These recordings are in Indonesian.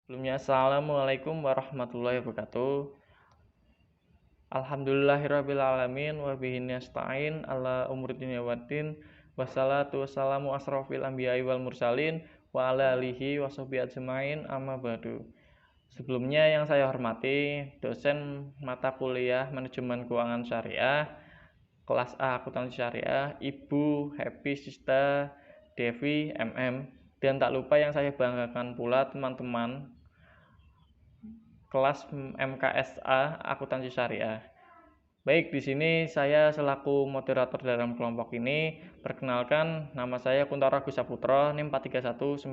Sebelumnya, Assalamualaikum warahmatullahi wabarakatuh. Alhamdulillahirrabbilalamin wabihi nasta'in ala umuri dunya waddin wassalatu wassalamu asrofil anbiya'i wal mursalin wa ala alihi wa sahbihi ajmain amma ba'du. Sebelumnya yang saya hormati dosen mata kuliah Manajemen Keuangan Syariah kelas A Akuntansi Syariah Ibu Happy Sista Devi MM, dan tak lupa yang saya banggakan pula teman-teman kelas MKSA Akuntansi Syariah. Baik, di sini saya selaku moderator dalam kelompok ini. Perkenalkan, nama saya Kuntoro Agus Saputro, NIM 4319029.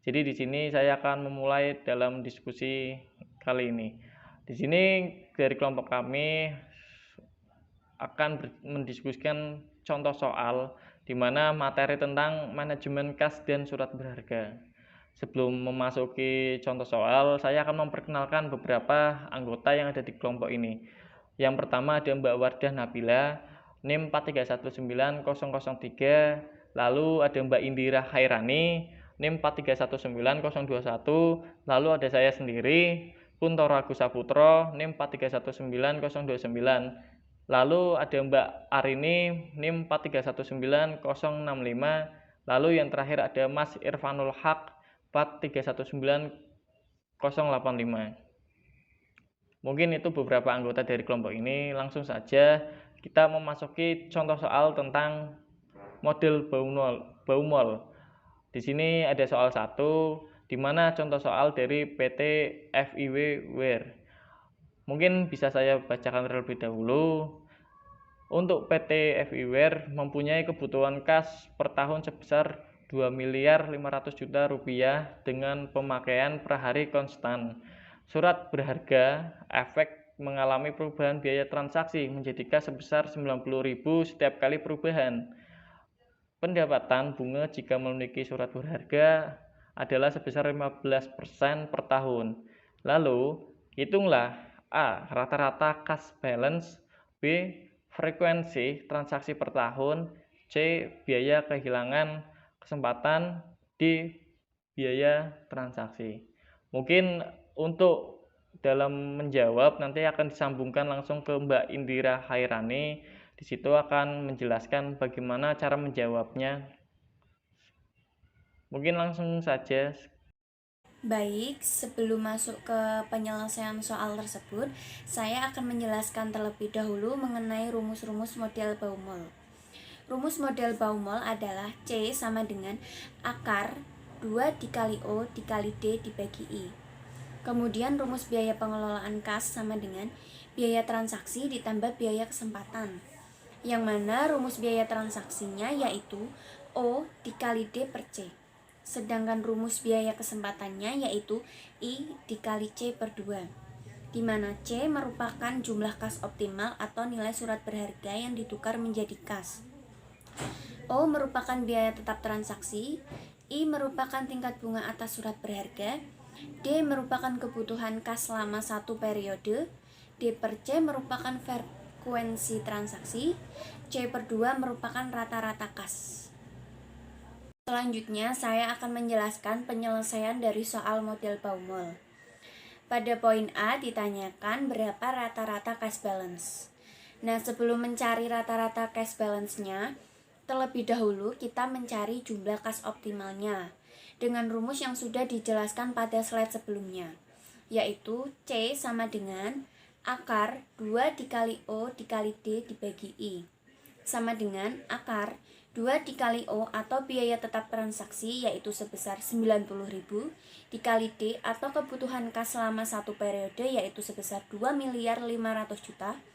Jadi di sini saya akan memulai dalam diskusi kali ini. Di sini dari kelompok kami akan mendiskusikan contoh soal di mana materi tentang manajemen kas dan surat berharga. Sebelum memasuki contoh soal, saya akan memperkenalkan beberapa anggota yang ada di kelompok ini. Yang pertama ada Mbak Wardah Nabila, NIM 4319003. Lalu ada Mbak Indira Khairani, NIM 4319021. Lalu ada saya sendiri, Kuntoro Agus Saputro, NIM 4319029. Lalu ada Mbak Arini, NIM 4319065. Lalu yang terakhir ada Mas Irfanul Haq, 4319085. Mungkin itu beberapa anggota dari kelompok ini. Langsung saja kita memasuki contoh soal tentang model Baumol. Di sini ada soal 1, di mana contoh soal dari PT FIW Wear. Mungkin bisa saya bacakan terlebih dahulu. Untuk PT FIW Wear mempunyai kebutuhan kas per tahun sebesar 2.500.000.000 rupiah dengan pemakaian per hari konstan. Surat berharga efek mengalami perubahan biaya transaksi menjadi kas sebesar 90.000 setiap kali perubahan. Pendapatan bunga jika memiliki surat berharga adalah sebesar 15% per tahun. Lalu, hitunglah A. Rata-rata kas balance, B. Frekuensi transaksi per tahun, C. Biaya kehilangan kesempatan, D. Biaya transaksi. Mungkin untuk dalam menjawab nanti akan disambungkan langsung ke Mbak Indira Khairani. Di situ akan menjelaskan bagaimana cara menjawabnya. Mungkin langsung saja. Baik, sebelum masuk ke penyelesaian soal tersebut, saya akan menjelaskan terlebih dahulu mengenai rumus-rumus model Baumol. Rumus model Baumol adalah C sama dengan akar 2 dikali O dikali D dibagi I. Kemudian rumus biaya pengelolaan kas sama dengan biaya transaksi ditambah biaya kesempatan, yang mana rumus biaya transaksinya yaitu O dikali D per C. Sedangkan rumus biaya kesempatannya yaitu I dikali C per 2, di mana C merupakan jumlah kas optimal atau nilai surat berharga yang ditukar menjadi kas. O merupakan biaya tetap transaksi, I merupakan tingkat bunga atas surat berharga, D merupakan kebutuhan kas selama satu periode, D per C merupakan frekuensi transaksi, C per 2 merupakan rata-rata kas. Selanjutnya, saya akan menjelaskan penyelesaian dari soal model Baumol. Pada poin A ditanyakan berapa rata-rata cash balance. Nah, sebelum mencari rata-rata cash balance-nya, terlebih dahulu kita mencari jumlah kas optimalnya dengan rumus yang sudah dijelaskan pada slide sebelumnya, yaitu C sama dengan akar 2 dikali O dikali D dibagi I, sama dengan akar 2 dikali O atau biaya tetap transaksi yaitu sebesar 90.000 dikali D atau kebutuhan kas selama satu periode yaitu sebesar 2.500.000.000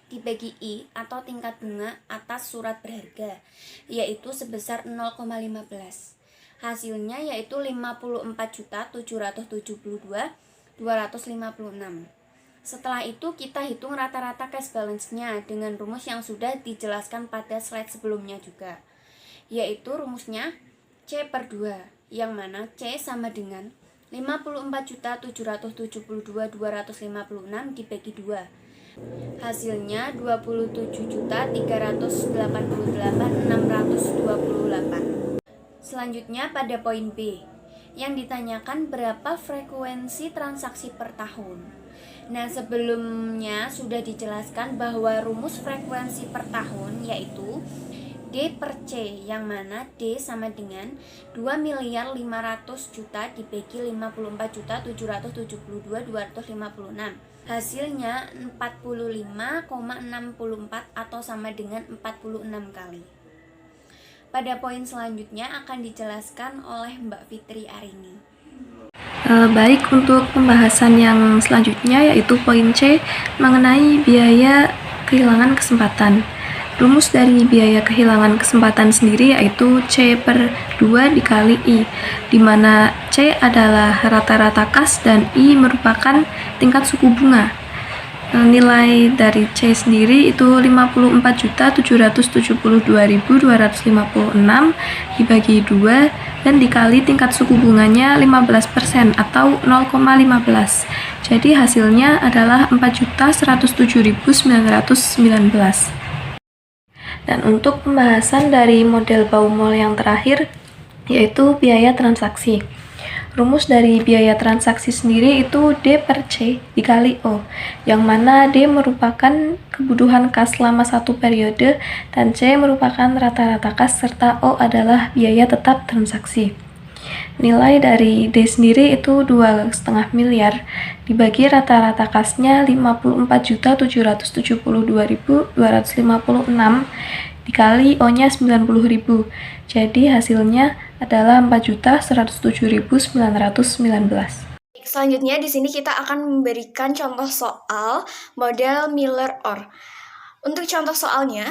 dibagi I atau tingkat bunga atas surat berharga yaitu sebesar 0,15. Hasilnya yaitu 54.772.256. Setelah itu kita hitung rata-rata cash balance-nya dengan rumus yang sudah dijelaskan pada slide sebelumnya juga, yaitu rumusnya C per 2, yang mana C sama dengan 54.772.256 dibagi 2. Hasilnya 27.388.628. Selanjutnya pada poin B, yang ditanyakan berapa frekuensi transaksi per tahun. Nah, sebelumnya sudah dijelaskan bahwa rumus frekuensi per tahun yaitu D per C, yang mana D sama dengan 2.500.000.000 dibagi 54.772.256. Hasilnya 45,64 atau sama dengan 46 kali. Pada poin selanjutnya akan dijelaskan oleh Mbak Fitri Arini. Baik, untuk pembahasan yang selanjutnya yaitu poin C mengenai biaya kehilangan kesempatan. Rumus dari biaya kehilangan kesempatan sendiri yaitu C per 2 dikali I, di mana C adalah rata-rata kas dan I merupakan tingkat suku bunga. Nilai dari C sendiri itu 54.772.256 dibagi 2 dan dikali tingkat suku bunganya 15% atau 0,15. Jadi hasilnya adalah 4.107.919. Dan untuk pembahasan dari model Baumol yang terakhir yaitu biaya transaksi. Rumus dari biaya transaksi sendiri itu D per C dikali O, yang mana D merupakan kebutuhan kas selama satu periode dan C merupakan rata-rata kas serta O adalah biaya tetap transaksi. Nilai dari D sendiri itu 2,5 miliar dibagi rata-rata kasnya 54.772.256 dikali O-nya 90.000. Jadi hasilnya adalah 4.107.919. Selanjutnya di sini kita akan memberikan contoh soal model Miller-Orr. Untuk contoh soalnya,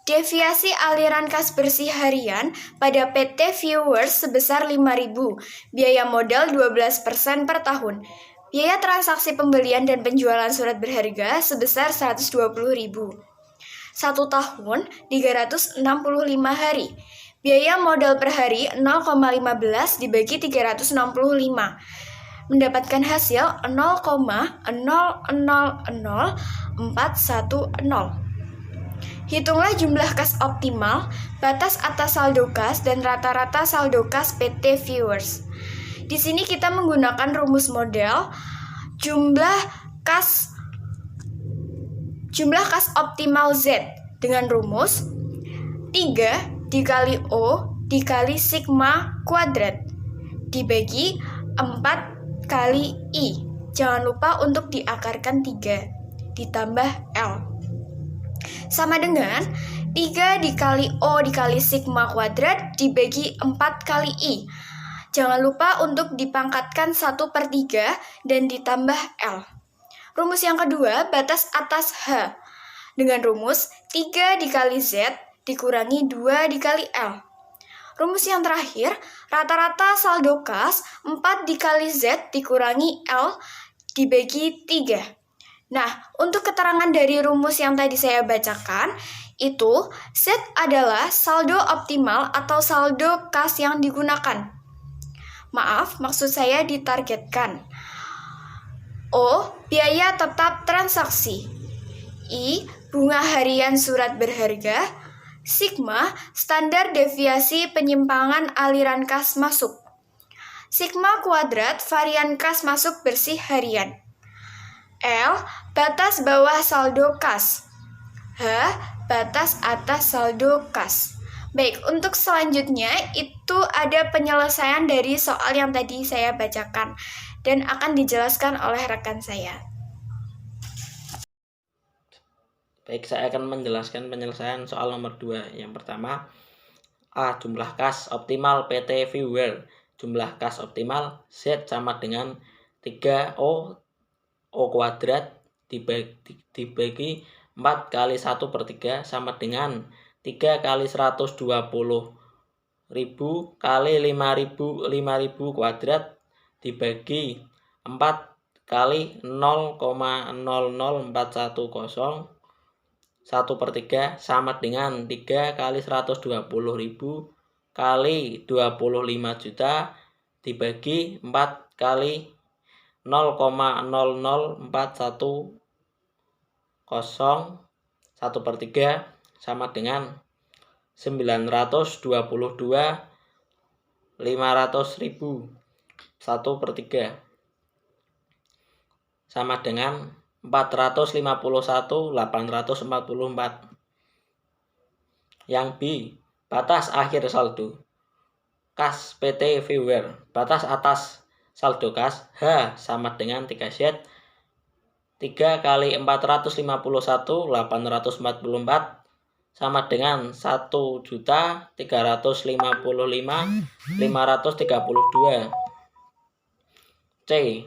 deviasi aliran kas bersih harian pada PT Viewers sebesar 5.000, biaya modal 12% per tahun. Biaya transaksi pembelian dan penjualan surat berharga sebesar 120.000. 1 tahun 365 hari. Biaya modal per hari 0,15 dibagi 365. Mendapatkan hasil 0,000410. Hitunglah jumlah kas optimal, batas atas saldo kas, dan rata-rata saldo kas PT Viewers. Di sini kita menggunakan rumus model jumlah kas optimal Z dengan rumus 3 dikali O dikali sigma kuadrat dibagi 4 kali I. Jangan lupa untuk diakarkan 3 ditambah L. Sama dengan 3 dikali O dikali sigma kuadrat dibagi 4 kali I. Jangan lupa untuk dipangkatkan 1/3 dan ditambah L. Rumus yang kedua, batas atas H. Dengan rumus 3 dikali Z dikurangi 2 dikali L. Rumus yang terakhir, rata-rata saldo kas 4 dikali Z dikurangi L dibagi 3. Nah, untuk keterangan dari rumus yang tadi saya bacakan, itu Z adalah saldo optimal atau saldo kas yang digunakan. Maaf, maksud saya ditargetkan. O, biaya tetap transaksi. I, bunga harian surat berharga. Sigma, standar deviasi penyimpangan aliran kas masuk. Sigma kuadrat, varian kas masuk bersih harian. L, batas bawah saldo kas. H, batas atas saldo kas. Baik, untuk selanjutnya itu ada penyelesaian dari soal yang tadi saya bacakan dan akan dijelaskan oleh rekan saya. Baik, saya akan menjelaskan penyelesaian soal nomor 2. Yang pertama, A. Jumlah kas optimal PT Viewer. Jumlah kas optimal Z sama dengan 3O kuadrat dibagi 4 kali 1/3 sama dengan 3 kali 120.000 kali 5.000 kuadrat dibagi 4 kali 0,00410 1/3 sama dengan 3 kali 120.000 kali 25 juta dibagi 4 kali 0,00410 1/3 sama dengan 922.500.000. 1/3 sama dengan 451.844. Yang B, batas akhir saldo kas PT Viewer. Batas atas saldo kas H sama dengan 3Z 3 kali 451.844 sama dengan 1.355.532. C,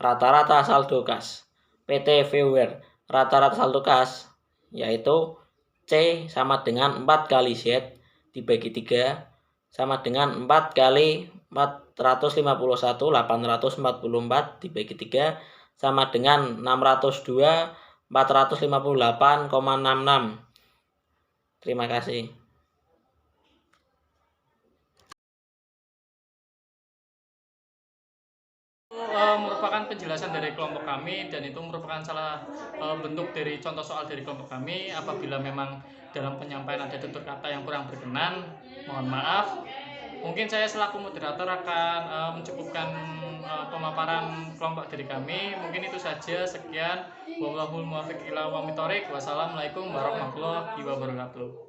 rata-rata saldo kas PT Viewer. Rata-rata saldo kas yaitu C sama dengan 4 kali Z dibagi 3 sama dengan 4 kali 451.844 dibagi 3 sama dengan 602.458,66. Terima kasih. Merupakan penjelasan dari kelompok kami, dan itu merupakan salah bentuk dari contoh soal dari kelompok kami. Apabila memang dalam penyampaian ada tutur kata yang kurang berkenan, mohon maaf. Mungkin saya selaku moderator akan mencukupkan pemaparan kelompok dari kami. Mungkin itu saja. Sekian. Wallahul muwaffiq ila aqwamit thoriq. Wassalamualaikum warahmatullahi wabarakatuh.